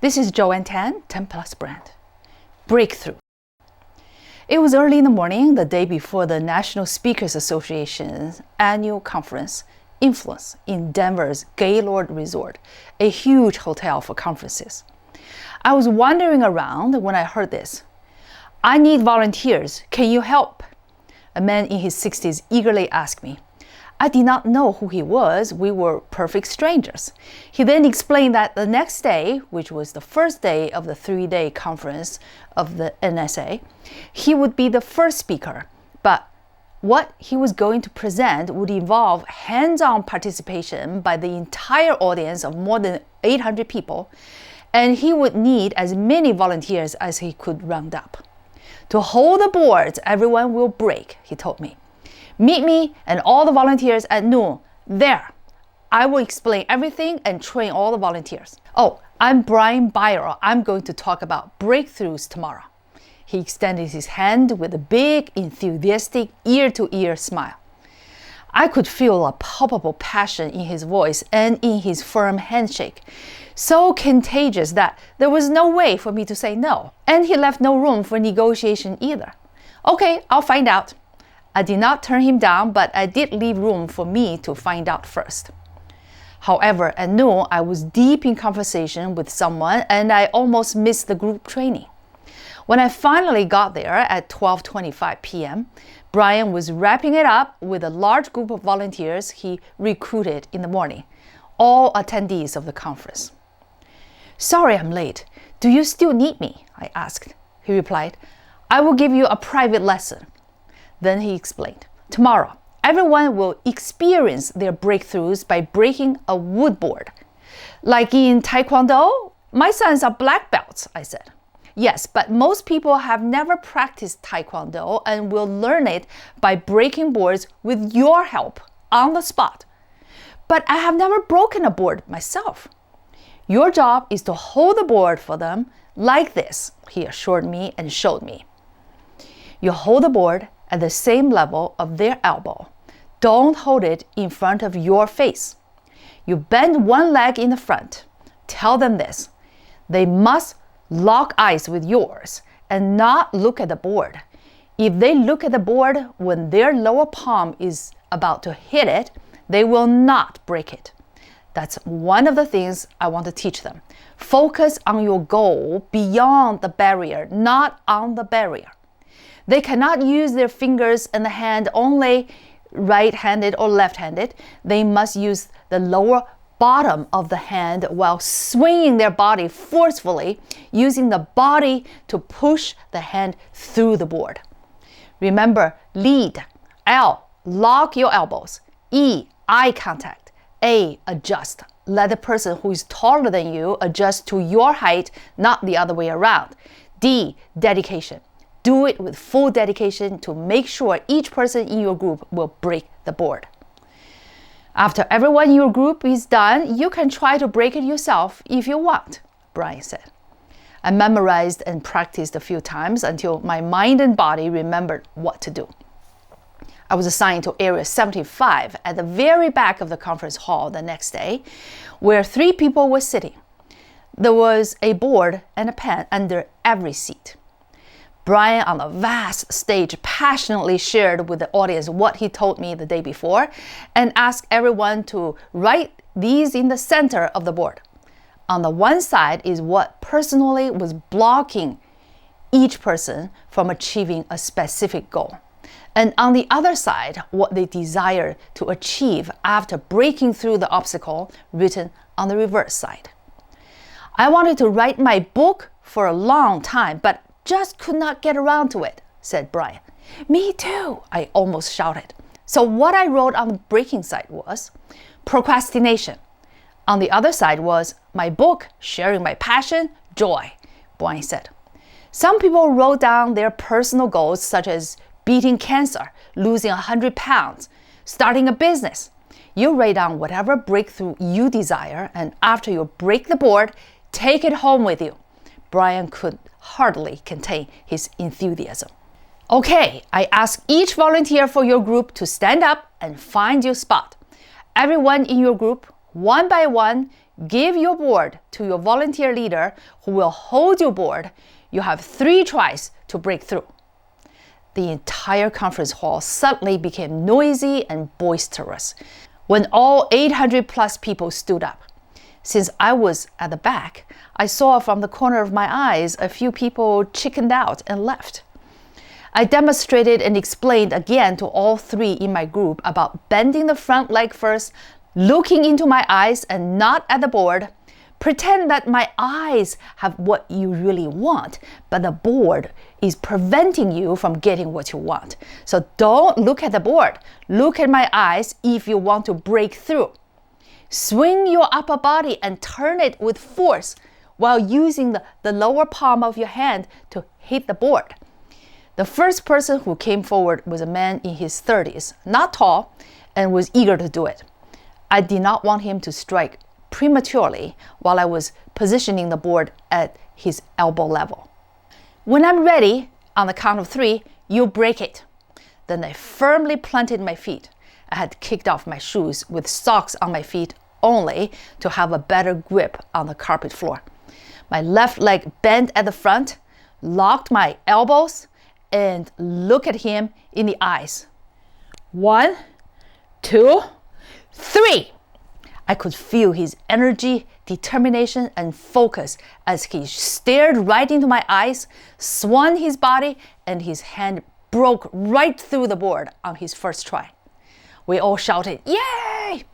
This is Joanne Tan, 10 Plus Brand. Breakthrough. It was early in the morning, the day before the National Speakers Association's annual conference, Influence, in Denver's Gaylord Resort, a huge hotel for conferences. I was wandering around when I heard this. "I need volunteers. Can you help?" A man in his 60s eagerly asked me. I did not know who he was. We were perfect strangers. He then explained that the next day, which was the first day of the 3-day conference of the NSA, he would be the first speaker. But what he was going to present would involve hands-on participation by the entire audience of more than 800 people, and he would need as many volunteers as he could round up. To hold the boards, everyone will break, he told me. Meet me and all the volunteers at noon. There. I will explain everything and train all the volunteers. Oh, I'm Brian Byron. I'm going to talk about breakthroughs tomorrow. He extended his hand with a big, enthusiastic, ear-to-ear smile. I could feel a palpable passion in his voice and in his firm handshake, so contagious that there was no way for me to say no. And he left no room for negotiation either. Okay, I'll find out. I did not turn him down, but I did leave room for me to find out first. However, at noon, I was deep in conversation with someone and I almost missed the group training. When I finally got there at 12:25 p.m., Brian was wrapping it up with a large group of volunteers he recruited in the morning, all attendees of the conference. "Sorry I'm late. Do you still need me?" I asked. He replied, "I will give you a private lesson." Then he explained, "Tomorrow, everyone will experience their breakthroughs by breaking a wood board. Like in Taekwondo? My sons are black belts," I said. "Yes, but most people have never practiced Taekwondo and will learn it by breaking boards with your help on the spot." "But I have never broken a board myself." "Your job is to hold the board for them like this," he assured me and showed me. You hold the board at the same level of their elbow. Don't hold it in front of your face. You bend one leg in the front. Tell them this. They must lock eyes with yours and not look at the board. If they look at the board when their lower palm is about to hit it, they will not break it. That's one of the things I want to teach them. Focus on your goal beyond the barrier, not on the barrier. They cannot use their fingers and the hand only right-handed or left-handed. They must use the lower bottom of the hand while swinging their body forcefully, using the body to push the hand through the board. Remember, lead. L, lock your elbows. E, eye contact. A, adjust. Let the person who is taller than you adjust to your height, not the other way around. D, dedication. Do it with full dedication to make sure each person in your group will break the board. After everyone in your group is done, you can try to break it yourself if you want, Brian said. I memorized and practiced a few times until my mind and body remembered what to do. I was assigned to Area 75 at the very back of the conference hall the next day, where 3 people were sitting. There was a board and a pen under every seat. Brian on the vast stage passionately shared with the audience what he told me the day before and asked everyone to write these in the center of the board. On the one side is what personally was blocking each person from achieving a specific goal. And on the other side, what they desire to achieve after breaking through the obstacle, written on the reverse side. I wanted to write my book for a long time, but just could not get around to it, said Brian. Me too, I almost shouted. So what I wrote on the breaking side was procrastination. On the other side was my book, sharing my passion, joy, Brian said. Some people wrote down their personal goals such as beating cancer, losing 100 pounds, starting a business. You write down whatever breakthrough you desire, and after you break the board, take it home with you. Brian could hardly contain his enthusiasm. Okay, I ask each volunteer for your group to stand up and find your spot. Everyone in your group, one by one, Give your board to your volunteer leader who will hold your board. You have 3 tries to break through. The entire conference hall suddenly became noisy and boisterous when all 800 plus people stood up. Since I was at the back, I saw from the corner of my eyes a few people chickened out and left. I demonstrated and explained again to all 3 in my group about bending the front leg first, looking into my eyes and not at the board. Pretend that my eyes have what you really want, but the board is preventing you from getting what you want. So don't look at the board. Look at my eyes if you want to break through. Swing your upper body and turn it with force while using the lower palm of your hand to hit the board. The first person who came forward was a man in his 30s, not tall, and was eager to do it. I did not want him to strike prematurely while I was positioning the board at his elbow level. When I'm ready, on the count of 3, you break it. Then I firmly planted my feet. I had kicked off my shoes with socks on my feet only to have a better grip on the carpet floor. My left leg bent at the front, locked my elbows, and looked at him in the eyes. 1, 2, 3. I could feel his energy, determination, and focus as he stared right into my eyes, swung his body, and his hand broke right through the board on his first try. We all shouted, "Yay!"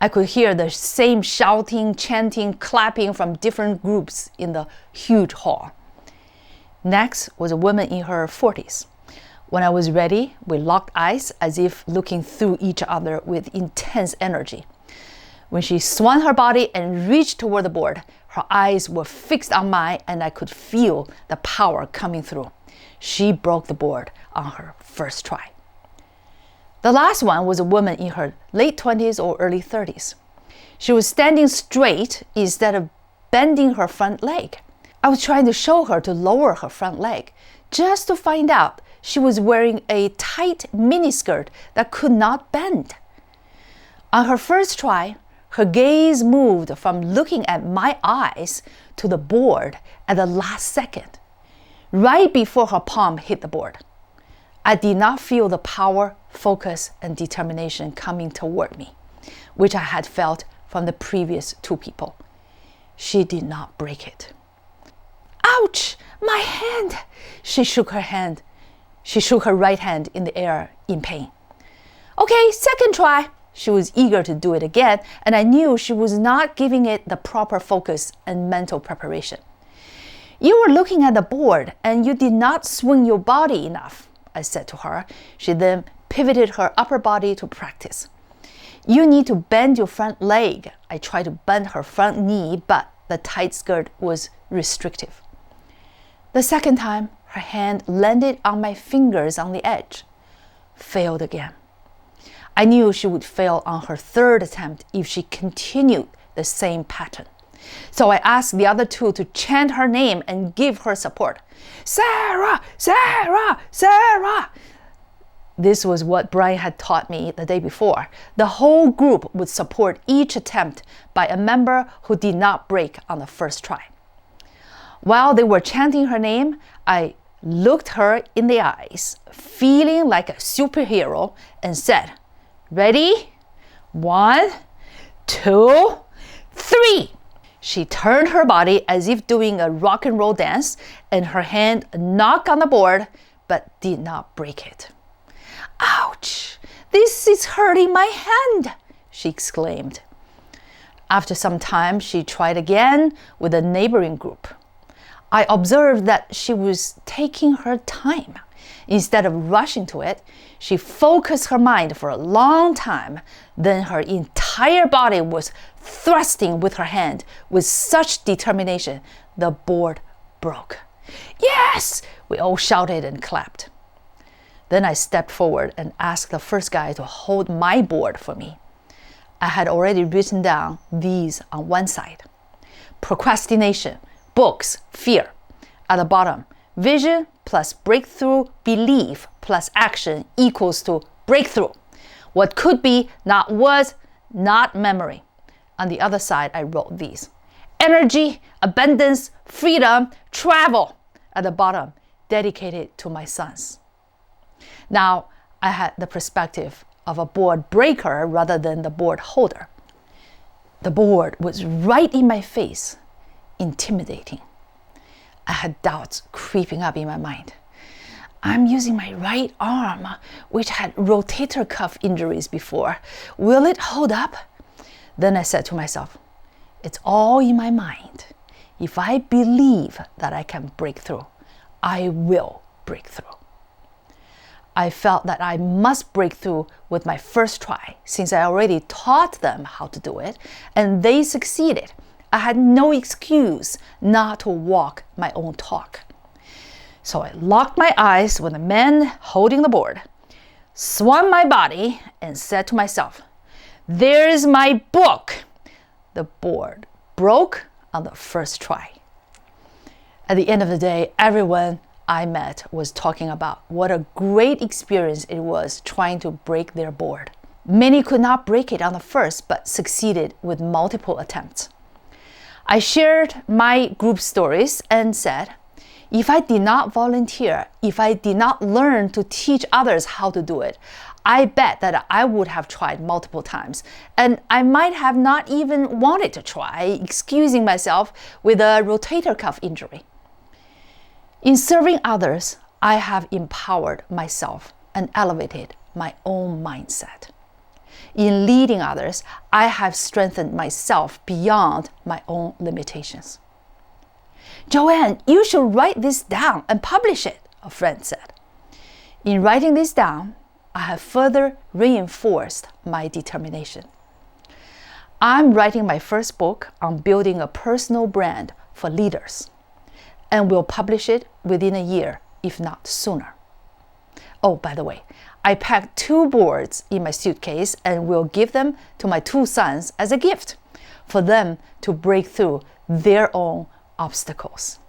I could hear the same shouting, chanting, clapping from different groups in the huge hall. Next was a woman in her 40s. When I was ready, we locked eyes as if looking through each other with intense energy. When she swung her body and reached toward the board, her eyes were fixed on mine and I could feel the power coming through. She broke the board on her first try. The last one was a woman in her late 20s or early 30s. She was standing straight instead of bending her front leg. I was trying to show her to lower her front leg, just to find out she was wearing a tight miniskirt that could not bend. On her first try, her gaze moved from looking at my eyes to the board at the last second, right before her palm hit the board. I did not feel the power, focus, and determination coming toward me, which I had felt from the previous 2 people. She did not break it. "Ouch! My hand!" She shook her right hand in the air in pain. "Okay, second try." She was eager to do it again, and I knew she was not giving it the proper focus and mental preparation. "You were looking at the board and you did not swing your body enough," I said to her. She then pivoted her upper body to practice. "You need to bend your front leg." I tried to bend her front knee, but the tight skirt was restrictive. The second time, her hand landed on my fingers on the edge. Failed again. I knew she would fail on her 3rd attempt if she continued the same pattern. So I asked the other 2 to chant her name and give her support. "Sarah! Sarah! Sarah!" This was what Brian had taught me the day before. The whole group would support each attempt by a member who did not break on the first try. While they were chanting her name, I looked her in the eyes, feeling like a superhero, and said, "Ready? 1, 2, 3. She turned her body as if doing a rock and roll dance, and her hand knocked on the board, but did not break it. "Ouch! This is hurting my hand," she exclaimed. After some time, she tried again with a neighboring group. I observed that she was taking her time. Instead of rushing to it, she focused her mind for a long time. Then her entire body was thrusting with her hand with such determination, the board broke. "Yes!" we all shouted and clapped. Then I stepped forward and asked the first guy to hold my board for me. I had already written down these on one side. Procrastination, books, fear. At the bottom, vision plus breakthrough belief plus action equals to breakthrough. What could be, not was, not memory. On the other side, I wrote these: energy, abundance, freedom, travel. At the bottom, dedicated to my sons. Now, I had the perspective of a board breaker rather than the board holder. The board was right in my face, intimidating. I had doubts creeping up in my mind. I'm using my right arm, which had rotator cuff injuries before. Will it hold up? Then I said to myself, it's all in my mind. If I believe that I can break through, I will break through. I felt that I must break through with my first try, since I already taught them how to do it, and they succeeded. I had no excuse not to walk my own talk. So I locked my eyes with the man holding the board, swung my body, and said to myself, there's my book. The board broke on the first try. At the end of the day, everyone I met was talking about what a great experience it was trying to break their board. Many could not break it on the first, but succeeded with multiple attempts. I shared my group stories and said, if I did not volunteer, if I did not learn to teach others how to do it, I bet that I would have tried multiple times, and I might have not even wanted to try, excusing myself with a rotator cuff injury. In serving others, I have empowered myself and elevated my own mindset. In leading others, I have strengthened myself beyond my own limitations. Joanne, you should write this down and publish it, a friend said. In writing this down, I have further reinforced my determination. I'm writing my first book on building a personal brand for leaders, and will publish it within a year, if not sooner. Oh, by the way, I packed 2 boards in my suitcase and will give them to my 2 sons as a gift for them to break through their own obstacles.